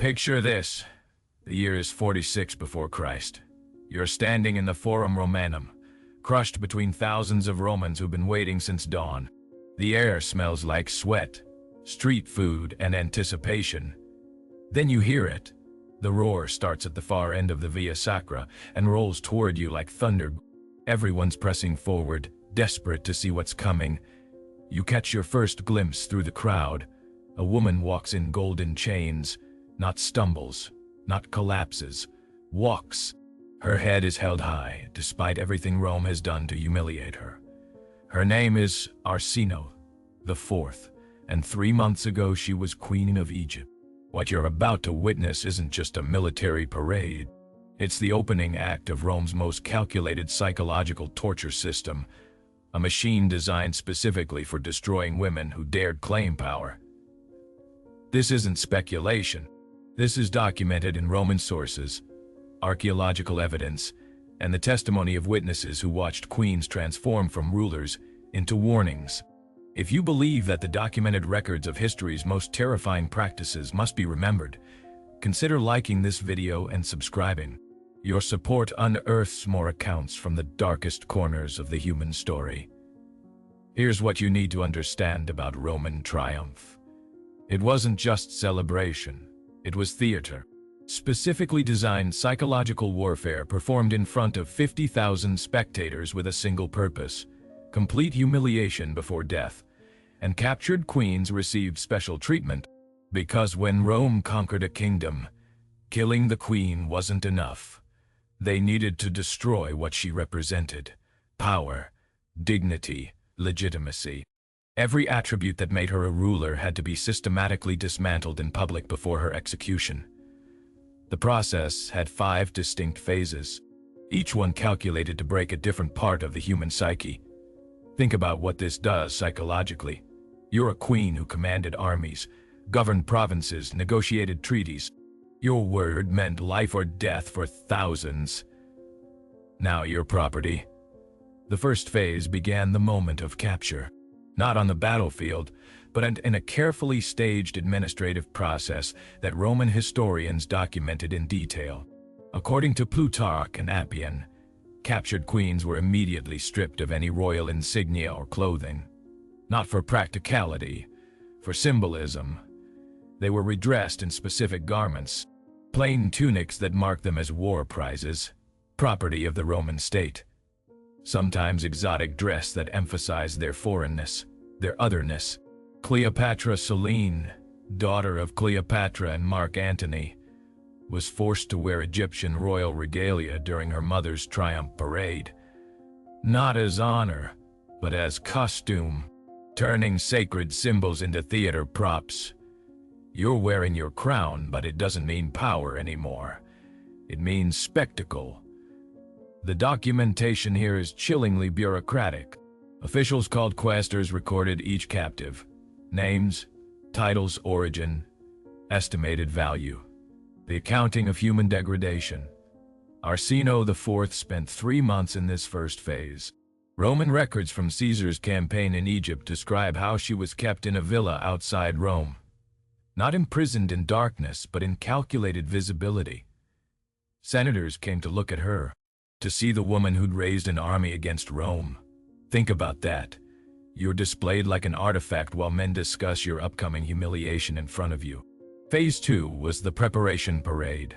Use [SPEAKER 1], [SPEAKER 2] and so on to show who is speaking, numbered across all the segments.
[SPEAKER 1] Picture this. The year is 46 before Christ. You're standing in the Forum Romanum, crushed between thousands of Romans who've been waiting since dawn. The air smells like sweat, street food, and anticipation. Then you hear it. The roar starts at the far end of the Via Sacra and rolls toward you like thunder. Everyone's pressing forward, desperate to see what's coming. You catch your first glimpse through the crowd. A woman walks in golden chains, not stumbles, not collapses, walks. Her head is held high, despite everything Rome has done to humiliate her. Her name is Arsinoe the Fourth, and 3 months ago she was Queen of Egypt. What you're about to witness isn't just a military parade. It's the opening act of Rome's most calculated psychological torture system, a machine designed specifically for destroying women who dared claim power. This isn't speculation. This is documented in Roman sources, archaeological evidence, and the testimony of witnesses who watched queens transform from rulers into warnings. If you believe that the documented records of history's most terrifying practices must be remembered, consider liking this video and subscribing. Your support unearths more accounts from the darkest corners of the human story. Here's what you need to understand about Roman triumph. It wasn't just celebration, it was theater. Specifically designed psychological warfare performed in front of 50,000 spectators with a single purpose: complete humiliation before death. And captured queens received special treatment, because when Rome conquered a kingdom, killing the queen wasn't enough. They needed to destroy what she represented: power, dignity, legitimacy. Every attribute that made her a ruler had to be systematically dismantled in public before her execution. The process had 5 distinct phases, each one calculated to break a different part of the human psyche. Think about what this does psychologically. You're a queen who commanded armies, governed provinces, negotiated treaties. Your word meant life or death for thousands. Now you're property. The first phase began the moment of capture. Not on the battlefield, but in a carefully staged administrative process that Roman historians documented in detail. According to Plutarch and Appian, captured queens were immediately stripped of any royal insignia or clothing. Not for practicality, for symbolism. They were redressed in specific garments, plain tunics that marked them as war prizes, property of the Roman state. Sometimes exotic dress that emphasized their foreignness, their otherness. Cleopatra Selene, daughter of Cleopatra and Mark Antony, was forced to wear Egyptian royal regalia during her mother's triumph parade. Not as honor, but as costume, turning sacred symbols into theater props. You're wearing your crown, but it doesn't mean power anymore. It means spectacle. The documentation here is chillingly bureaucratic. Officials called quaestors recorded each captive. Names, titles, origin, estimated value. The accounting of human degradation. Arsinoe the Fourth spent 3 months in this first phase. Roman records from Caesar's campaign in Egypt describe how she was kept in a villa outside Rome. Not imprisoned in darkness, but in calculated visibility. Senators came to look at her, to see the woman who'd raised an army against Rome. Think about that. You're displayed like an artifact while men discuss your upcoming humiliation in front of you. Phase 2 was the preparation parade.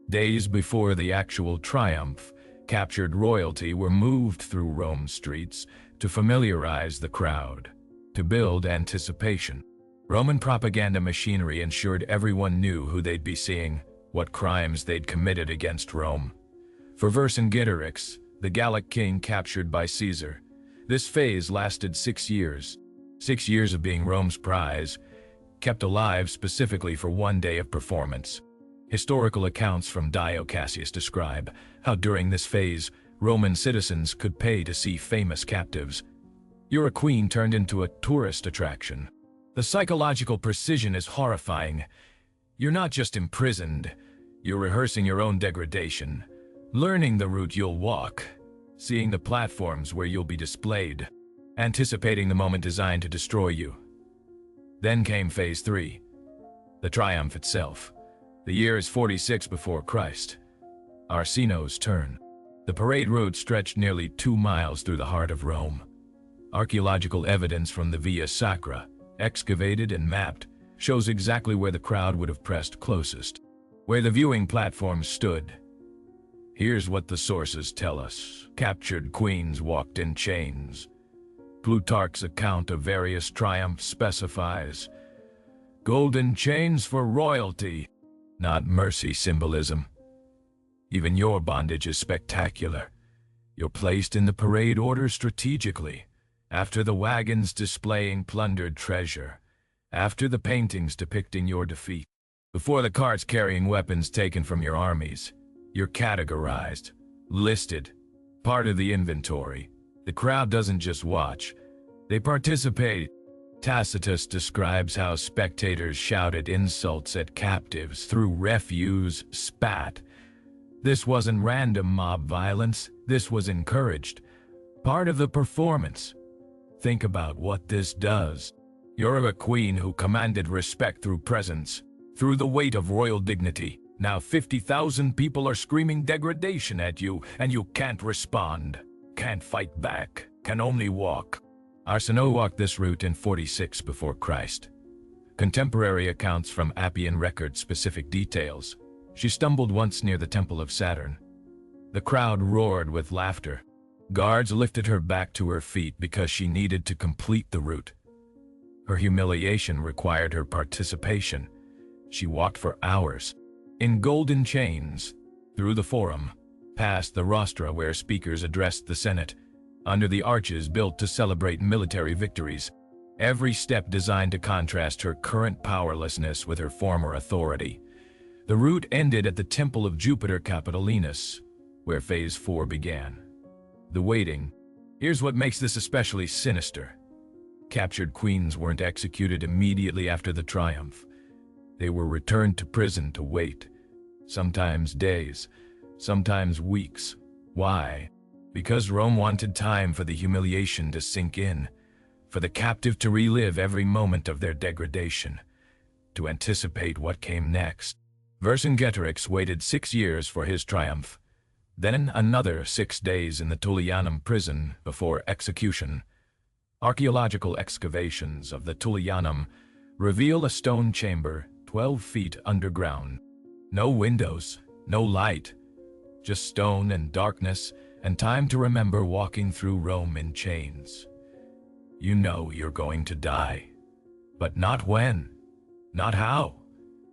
[SPEAKER 1] Days before the actual triumph, captured royalty were moved through Rome's streets to familiarize the crowd, to build anticipation. Roman propaganda machinery ensured everyone knew who they'd be seeing, what crimes they'd committed against Rome. For Vercingetorix, the Gallic king captured by Caesar, this phase lasted 6 years. 6 years of being Rome's prize, kept alive specifically for 1 day of performance. Historical accounts from Dio Cassius describe how during this phase, Roman citizens could pay to see famous captives. You're a queen turned into a tourist attraction. The psychological precision is horrifying. You're not just imprisoned, you're rehearsing your own degradation, learning the route you'll walk, seeing the platforms where you'll be displayed, anticipating the moment designed to destroy you. Then came Phase 3, the triumph itself. The year is 46 before Christ. Arsinoe's turn. The parade route stretched nearly 2 miles through the heart of Rome. Archaeological evidence from the Via Sacra, excavated and mapped, shows exactly where the crowd would have pressed closest, where the viewing platforms stood. Here's what the sources tell us. Captured queens walked in chains. Plutarch's account of various triumphs specifies golden chains for royalty, not mercy symbolism. Even your bondage is spectacular. You're placed in the parade order strategically, after the wagons displaying plundered treasure, after the paintings depicting your defeat, before the carts carrying weapons taken from your armies. You're categorized, listed, part of the inventory. The crowd doesn't just watch, they participate. Tacitus describes how spectators shouted insults at captives, threw refuse, spat. This wasn't random mob violence, this was encouraged, part of the performance. Think about what this does. You're a queen who commanded respect through presence, through the weight of royal dignity. Now 50,000 people are screaming degradation at you, and you can't respond, can't fight back, can only walk. Arsinoe walked this route in 46 before Christ. Contemporary accounts from Appian record specific details. She stumbled once near the Temple of Saturn. The crowd roared with laughter. Guards lifted her back to her feet because she needed to complete the route. Her humiliation required her participation. She walked for hours, in golden chains, through the Forum, past the rostra where speakers addressed the Senate, under the arches built to celebrate military victories, every step designed to contrast her current powerlessness with her former authority. The route ended at the Temple of Jupiter Capitolinus, where Phase 4 began. The waiting. Here's what makes this especially sinister. Captured queens weren't executed immediately after the triumph. They were returned to prison to wait, sometimes days, sometimes weeks. Why? Because Rome wanted time for the humiliation to sink in, for the captive to relive every moment of their degradation, to anticipate what came next. Vercingetorix waited 6 years for his triumph, then another 6 days in the Tullianum prison before execution. Archaeological excavations of the Tullianum reveal a stone chamber 12 feet underground. No windows, no light, just stone and darkness, and time to remember walking through Rome in chains. You know you're going to die, but not when, not how,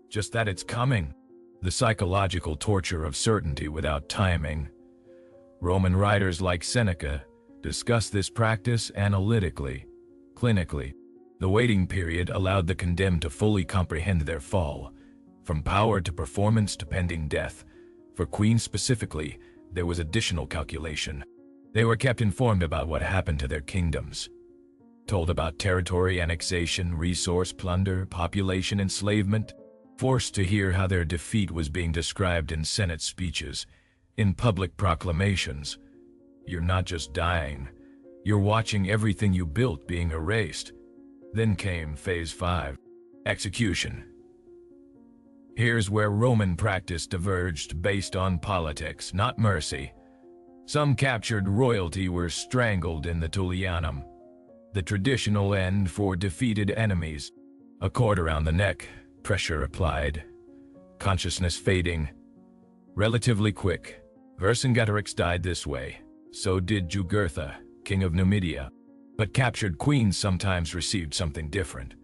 [SPEAKER 1] just that it's coming. The psychological torture of certainty without timing. Roman writers like Seneca discuss this practice analytically, clinically. The waiting period allowed the condemned to fully comprehend their fall, from power to performance to pending death. For queens specifically, there was additional calculation. They were kept informed about what happened to their kingdoms, told about territory annexation, resource plunder, population enslavement, forced to hear how their defeat was being described in Senate speeches, in public proclamations. You're not just dying, you're watching everything you built being erased. Then came Phase 5, execution. Here's where Roman practice diverged based on politics, not mercy. Some captured royalty were strangled in the Tullianum, the traditional end for defeated enemies. A cord around the neck, pressure applied, consciousness fading. Relatively quick. Vercingetorix died this way. So did Jugurtha, king of Numidia. But captured queens sometimes received something different.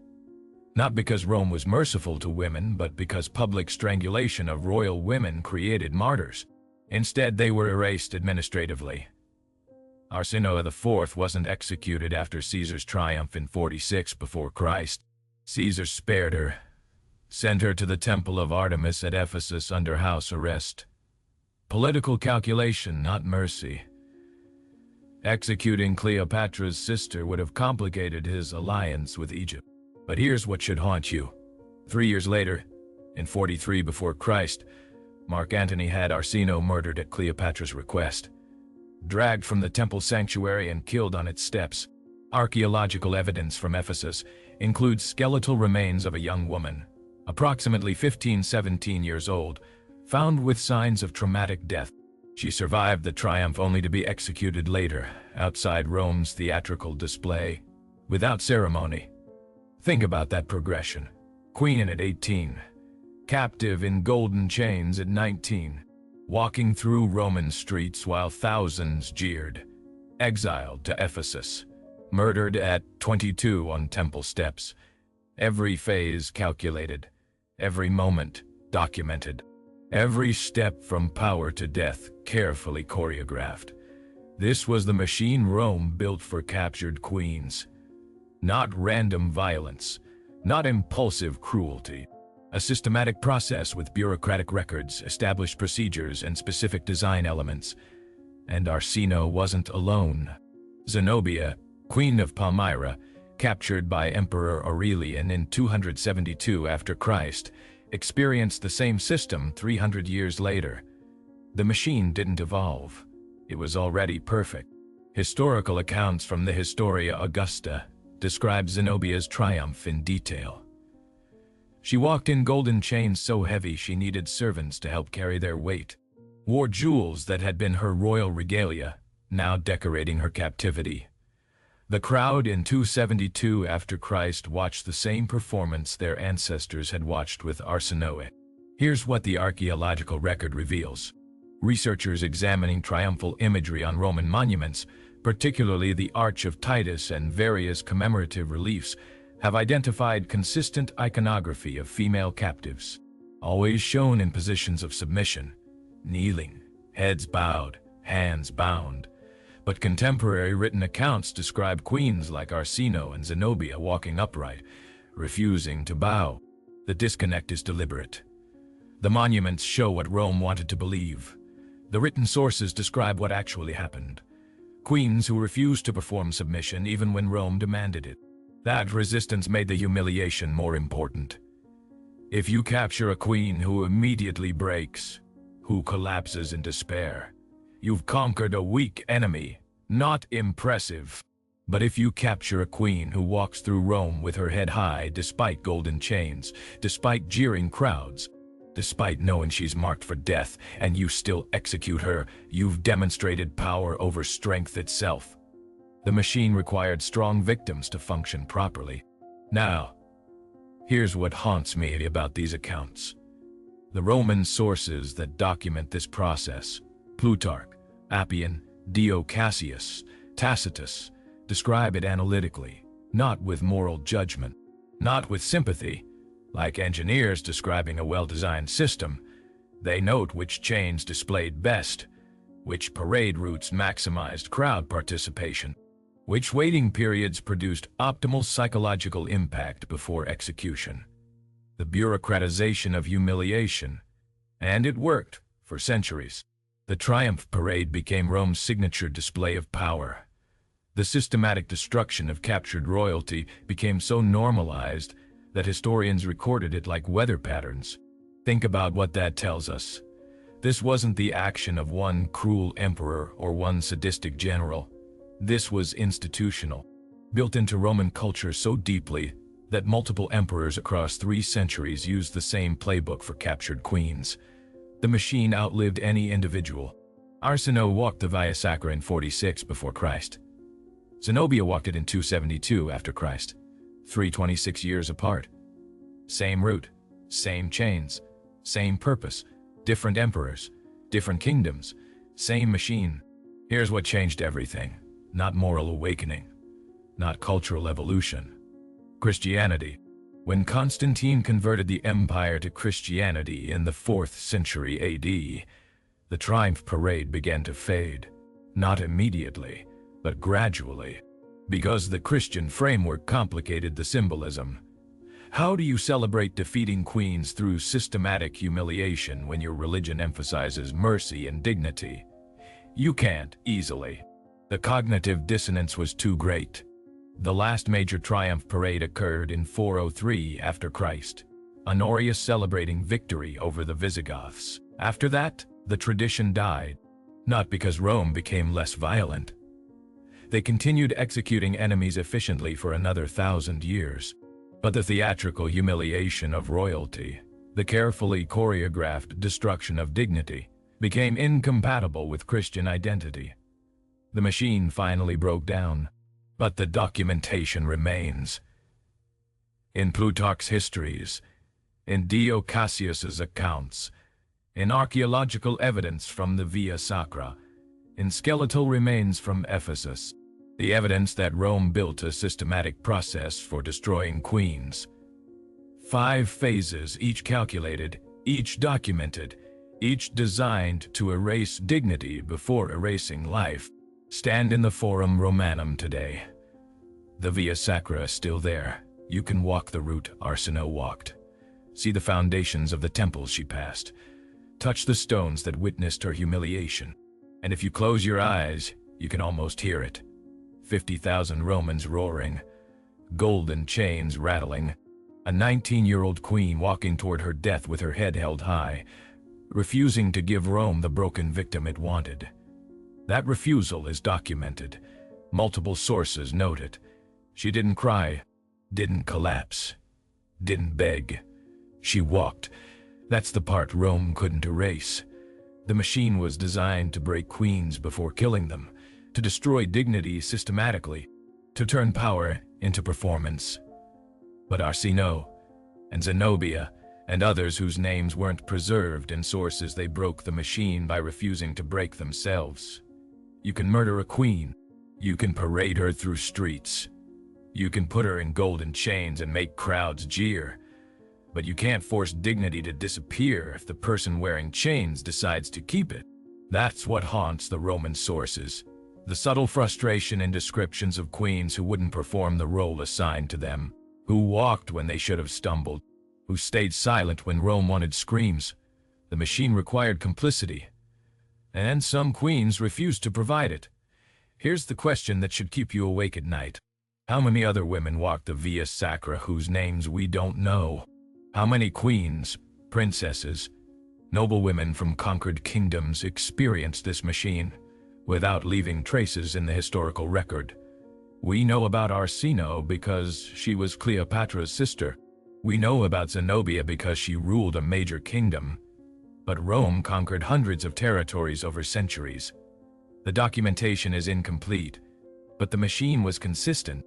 [SPEAKER 1] Not because Rome was merciful to women, but because public strangulation of royal women created martyrs. Instead, they were erased administratively. Arsinoe IV wasn't executed after Caesar's triumph in 46 before Christ. Caesar spared her, sent her to the temple of Artemis at Ephesus under house arrest. Political calculation, not mercy. Executing Cleopatra's sister would have complicated his alliance with Egypt. But here's what should haunt you. 3 years later, in 43 before Christ, Mark Antony had Arsinoe murdered at Cleopatra's request, dragged from the temple sanctuary and killed on its steps. Archaeological evidence from Ephesus includes skeletal remains of a young woman, approximately 15-17 years old, found with signs of traumatic death. She survived the triumph only to be executed later, outside Rome's theatrical display, without ceremony. Think about that progression. Queen at 18, captive in golden chains at 19, walking through Roman streets while thousands jeered, exiled to Ephesus, murdered at 22 on temple steps. Every phase calculated, every moment documented, every step from power to death carefully choreographed. This was the machine Rome built for captured queens. Not random violence, not impulsive cruelty. A systematic process with bureaucratic records, established procedures, and specific design elements. And Arsinoe wasn't alone. Zenobia, Queen of Palmyra, captured by Emperor Aurelian in 272 after Christ, experienced the same system 300 years later. The machine didn't evolve. It was already perfect. Historical accounts from the Historia Augusta describe Zenobia's triumph in detail. She walked in golden chains so heavy she needed servants to help carry their weight, wore jewels that had been her royal regalia, now decorating her captivity. The crowd in 272 after Christ watched the same performance their ancestors had watched with Arsinoe. Here's what the archaeological record reveals. Researchers examining triumphal imagery on Roman monuments, particularly the Arch of Titus and various commemorative reliefs, have identified consistent iconography of female captives, always shown in positions of submission, kneeling, heads bowed, hands bound. But contemporary written accounts describe queens like Arsinoe and Zenobia walking upright, refusing to bow. The disconnect is deliberate. The monuments show what Rome wanted to believe. The written sources describe what actually happened. Queens who refused to perform submission even when Rome demanded it. That resistance made the humiliation more important. If you capture a queen who immediately breaks, who collapses in despair, you've conquered a weak enemy, not impressive. But if you capture a queen who walks through Rome with her head high despite golden chains, despite jeering crowds, despite knowing she's marked for death, and you still execute her, you've demonstrated power over strength itself. The machine required strong victims to function properly. Now, here's what haunts me about these accounts. The Roman sources that document this process, Plutarch, Appian, Dio Cassius, Tacitus, describe it analytically, not with moral judgment, not with sympathy. Like engineers describing a well-designed system, they note which chains displayed best, which parade routes maximized crowd participation, which waiting periods produced optimal psychological impact before execution. The bureaucratization of humiliation. And it worked for centuries. The triumph parade became Rome's signature display of power. The systematic destruction of captured royalty became so normalized that historians recorded it like weather patterns. Think about what that tells us. This wasn't the action of one cruel emperor or one sadistic general. This was institutional, built into Roman culture so deeply that multiple emperors across 3 centuries used the same playbook for captured queens. The machine outlived any individual. Arsinoe walked the Via Sacra in 46 before Christ. Zenobia walked it in 272 after Christ. 326 years apart. Same route, same chains, same purpose, different emperors, different kingdoms, same machine. Here's what changed everything. Not moral awakening, not cultural evolution. Christianity. When Constantine converted the empire to Christianity in the 4th century AD, the triumph parade began to fade. Not immediately, but gradually. Because the Christian framework complicated the symbolism. How do you celebrate defeating queens through systematic humiliation when your religion emphasizes mercy and dignity? You can't easily. The cognitive dissonance was too great. The last major triumph parade occurred in 403 after Christ, Honorius celebrating victory over the Visigoths. After that, the tradition died, not because Rome became less violent. They continued executing enemies efficiently for another 1,000 years. But the theatrical humiliation of royalty, the carefully choreographed destruction of dignity, became incompatible with Christian identity. The machine finally broke down, but the documentation remains. In Plutarch's histories, in Dio Cassius's accounts, in archaeological evidence from the Via Sacra, in skeletal remains from Ephesus, the evidence that Rome built a systematic process for destroying queens. 5 phases, each calculated, each documented, each designed to erase dignity before erasing life, stand in the Forum Romanum today. The Via Sacra is still there. You can walk the route Arsinoe walked. See the foundations of the temples she passed. Touch the stones that witnessed her humiliation. And if you close your eyes, you can almost hear it. 50,000 Romans roaring, golden chains rattling, a 19-year-old queen walking toward her death with her head held high, refusing to give Rome the broken victim it wanted. That refusal is documented. Multiple sources note it. She didn't cry, didn't collapse, didn't beg. She walked. That's the part Rome couldn't erase. The machine was designed to break queens before killing them, to destroy dignity systematically, to turn power into performance. But Arsinoe and Zenobia and others whose names weren't preserved in sources, they broke the machine by refusing to break themselves. You can murder a queen. You can parade her through streets. You can put her in golden chains and make crowds jeer. But you can't force dignity to disappear if the person wearing chains decides to keep it. That's what haunts the Roman sources. The subtle frustration in descriptions of queens who wouldn't perform the role assigned to them, who walked when they should have stumbled, who stayed silent when Rome wanted screams. The machine required complicity, and some queens refused to provide it. Here's the question that should keep you awake at night. How many other women walked the Via Sacra whose names we don't know? How many queens, princesses, noble women from conquered kingdoms experienced this machine without leaving traces in the historical record? We know about Arsinoe because she was Cleopatra's sister. We know about Zenobia because she ruled a major kingdom. But Rome conquered hundreds of territories over centuries. The documentation is incomplete, but the machine was consistent,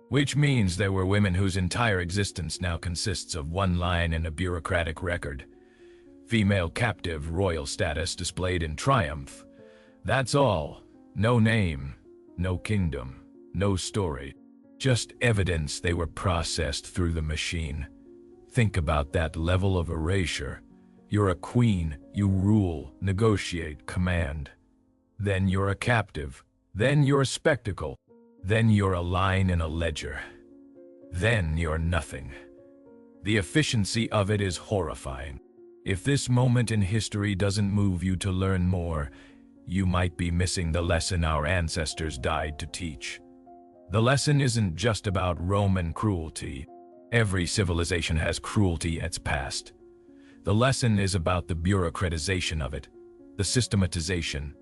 [SPEAKER 1] which means there were women whose entire existence now consists of one line in a bureaucratic record. Female captive royal status displayed in triumph. That's all. No name, no kingdom, no story. Just evidence they were processed through the machine. Think about that level of erasure. You're a queen, you rule, negotiate, command. Then you're a captive. Then you're a spectacle. Then you're a line in a ledger. Then you're nothing. The efficiency of it is horrifying. If this moment in history doesn't move you to learn more, you might be missing the lesson our ancestors died to teach. The lesson isn't just about Roman cruelty. Every civilization has cruelty at its past. The lesson is about the bureaucratization of it, the systematization,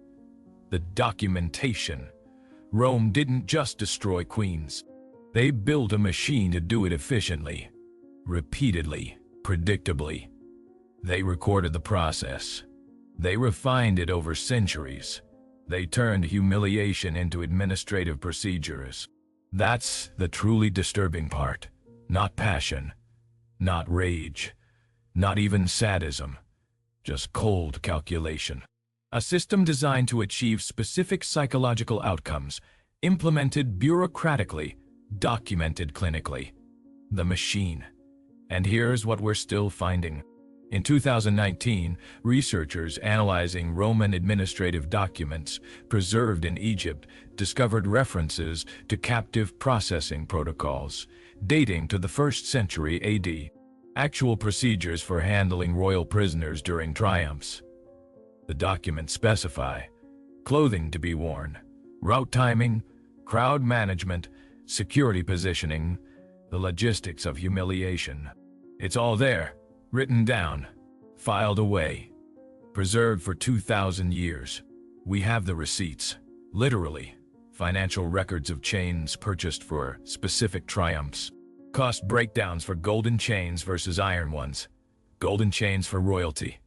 [SPEAKER 1] the documentation. Rome didn't just destroy queens. They built a machine to do it efficiently, repeatedly, predictably. They recorded the process. They refined it over centuries. They turned humiliation into administrative procedures. That's the truly disturbing part. Not passion, not rage, not even sadism, just cold calculation. A system designed to achieve specific psychological outcomes, implemented bureaucratically, documented clinically. The machine. And here's what we're still finding. In 2019, researchers analyzing Roman administrative documents preserved in Egypt discovered references to captive processing protocols dating to the 1st century AD, actual procedures for handling royal prisoners during triumphs. The documents specify clothing to be worn, route timing, crowd management, security positioning, the logistics of humiliation. It's all there, written down, filed away, preserved for 2,000 years. We have the receipts, literally, financial records of chains purchased for specific triumphs, Cost breakdowns for golden chains versus iron ones. Golden chains for royalty.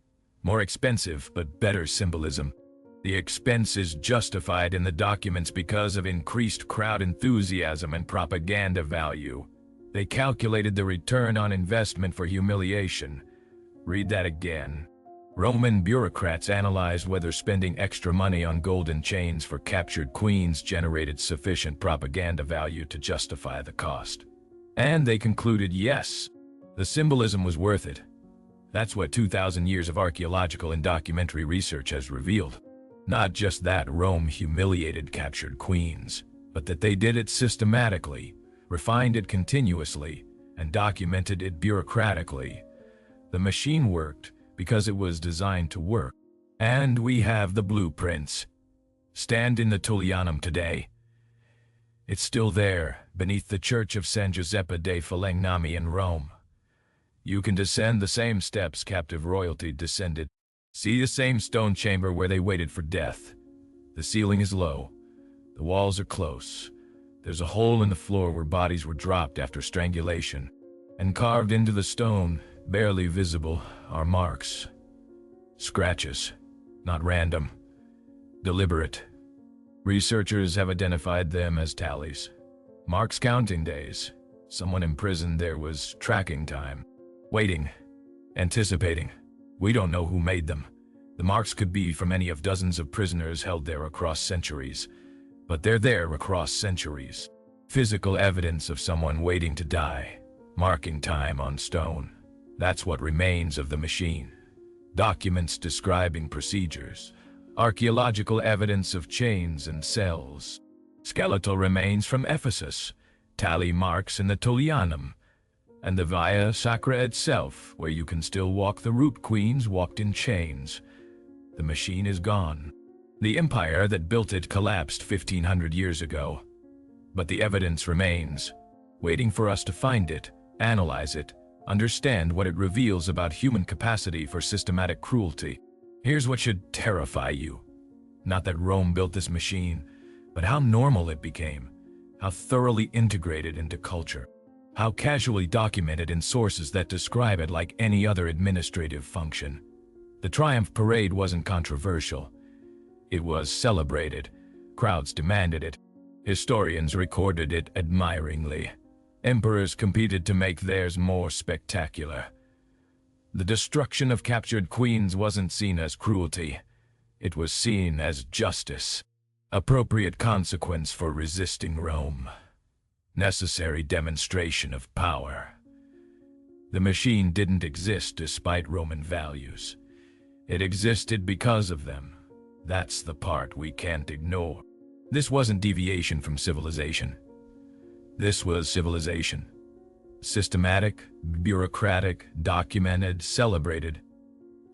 [SPEAKER 1] More expensive, but better symbolism. The expense is justified in the documents because of increased crowd enthusiasm and propaganda value. They calculated the return on investment for humiliation. Read that again. Roman bureaucrats analyzed whether spending extra money on golden chains for captured queens generated sufficient propaganda value to justify the cost. And they concluded yes, the symbolism was worth it. That's what 2,000 years of archaeological and documentary research has revealed. Not just that Rome humiliated captured queens, but that they did it systematically, refined it continuously, and documented it bureaucratically. The machine worked because it was designed to work. And we have the blueprints. Stand in the Tullianum today. It's still there, beneath the Church of San Giuseppe dei Falegnami in Rome. You can descend the same steps captive royalty descended. See the same stone chamber where they waited for death. The ceiling is low. The walls are close. There's a hole in the floor where bodies were dropped after strangulation. And carved into the stone, barely visible, are marks. Scratches. Not random. Deliberate. Researchers have identified them as tallies. Marks counting days. Someone imprisoned there was tracking time. Waiting. Anticipating. We don't know who made them. The marks could be from any of dozens of prisoners held there across centuries. But they're there across centuries. Physical evidence of someone waiting to die. Marking time on stone. That's what remains of the machine. Documents describing procedures. Archaeological evidence of chains and cells. Skeletal remains from Ephesus. Tally marks in the Tullianum. And the Via Sacra itself, where you can still walk the root queens walked in chains. The machine is gone. The empire that built it collapsed 1,500 years ago. But the evidence remains, waiting for us to find it, analyze it, understand what it reveals about human capacity for systematic cruelty. Here's what should terrify you. Not that Rome built this machine, but how normal it became, how thoroughly integrated into culture. How casually documented in sources that describe it like any other administrative function. The Triumph Parade wasn't controversial. It was celebrated. Crowds demanded it. Historians recorded it admiringly. Emperors competed to make theirs more spectacular. The destruction of captured queens wasn't seen as cruelty. It was seen as justice. Appropriate consequence for resisting Rome. Necessary demonstration of power. The machine didn't exist despite Roman values. It existed because of them. That's the part we can't ignore. This wasn't deviation from civilization. This was civilization. Systematic, bureaucratic, documented, celebrated.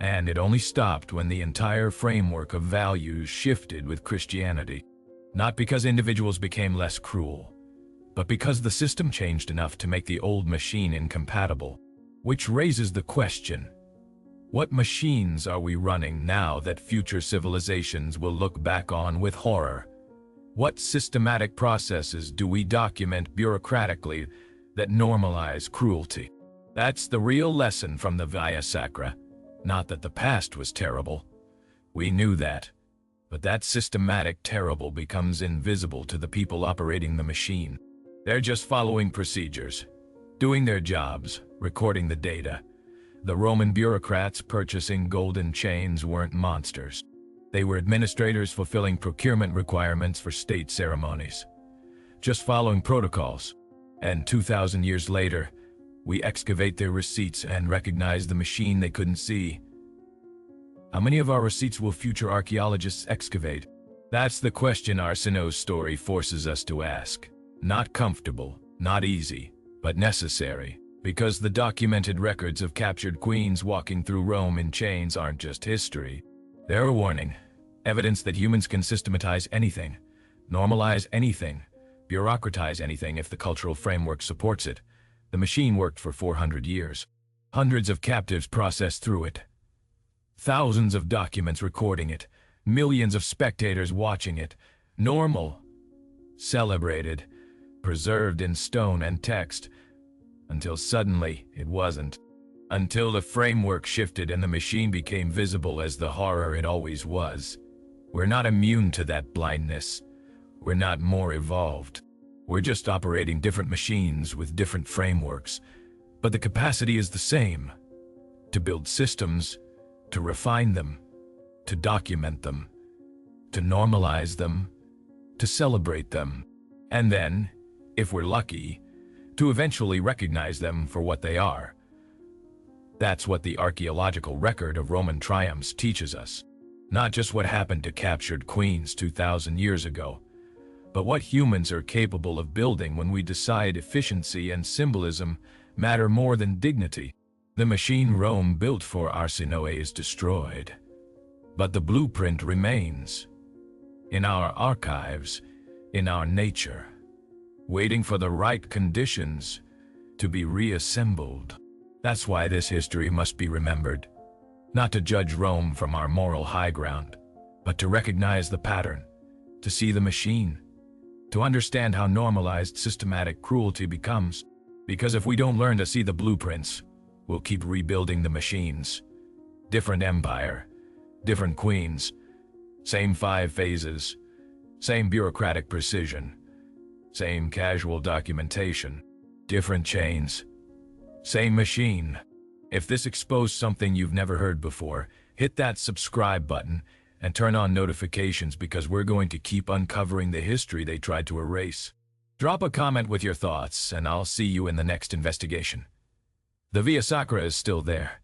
[SPEAKER 1] And it only stopped when the entire framework of values shifted with Christianity. Not because individuals became less cruel, but because the system changed enough to make the old machine incompatible. Which raises the question, what machines are we running now that future civilizations will look back on with horror? What systematic processes do we document bureaucratically that normalize cruelty? That's the real lesson from the Via Sacra. Not that the past was terrible. We knew that. But that systematic terrible becomes invisible to the people operating the machine. They're just following procedures, doing their jobs, recording the data. The Roman bureaucrats purchasing golden chains weren't monsters. They were administrators fulfilling procurement requirements for state ceremonies, just following protocols. And 2,000 years later, we excavate their receipts and recognize the machine they couldn't see. How many of our receipts will future archaeologists excavate? That's the question Arsinoe's story forces us to ask. Not comfortable, not easy, but necessary, because the documented records of captured queens walking through Rome in chains aren't just history. They're a warning, evidence that humans can systematize anything, normalize anything, bureaucratize anything if the cultural framework supports it. The machine worked for 400 years. Hundreds of captives processed through it. Thousands of documents recording it. Millions of spectators watching it. Normal. Celebrated. Preserved in stone and text. until suddenly it wasn't. Until the framework shifted and the machine became visible as the horror it always was. We're not immune to that blindness. We're not more evolved. We're just operating different machines with different frameworks. But the capacity is the same. To build systems, to refine them, to document them, to normalize them, to celebrate them, and then, if we're lucky, to eventually recognize them for what they are. That's what the archaeological record of Roman triumphs teaches us. Not just what happened to captured queens 2,000 years ago, but what humans are capable of building when we decide efficiency and symbolism matter more than dignity. The machine Rome built for Arsinoe is destroyed, but the blueprint remains. In our archives, in our nature, waiting for the right conditions to be reassembled. That's why this history must be remembered. Not to judge Rome from our moral high ground, but to recognize the pattern, to see the machine, to understand how normalized systematic cruelty becomes. Because if we don't learn to see the blueprints, we'll keep rebuilding the machines. Different empire, different queens, same 5 phases, same bureaucratic precision, same casual documentation, different chains, same machine. If this exposed something you've never heard before, hit that subscribe button and turn on notifications because we're going to keep uncovering the history they tried to erase. Drop a comment with your thoughts and I'll see you in the next investigation. The Via Sacra is still there.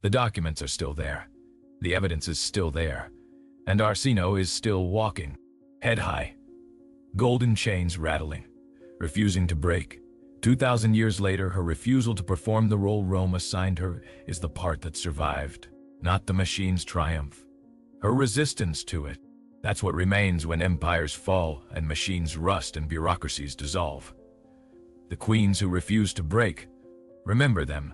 [SPEAKER 1] The documents are still there. The evidence is still there. And Arsinoe is still walking, head high, golden chains rattling, refusing to break. 2,000 years later, her refusal to perform the role Rome assigned her is the part that survived, not the machine's triumph. Her resistance to it. That's what remains when empires fall and machines rust and bureaucracies dissolve. The queens who refuse to break, remember them.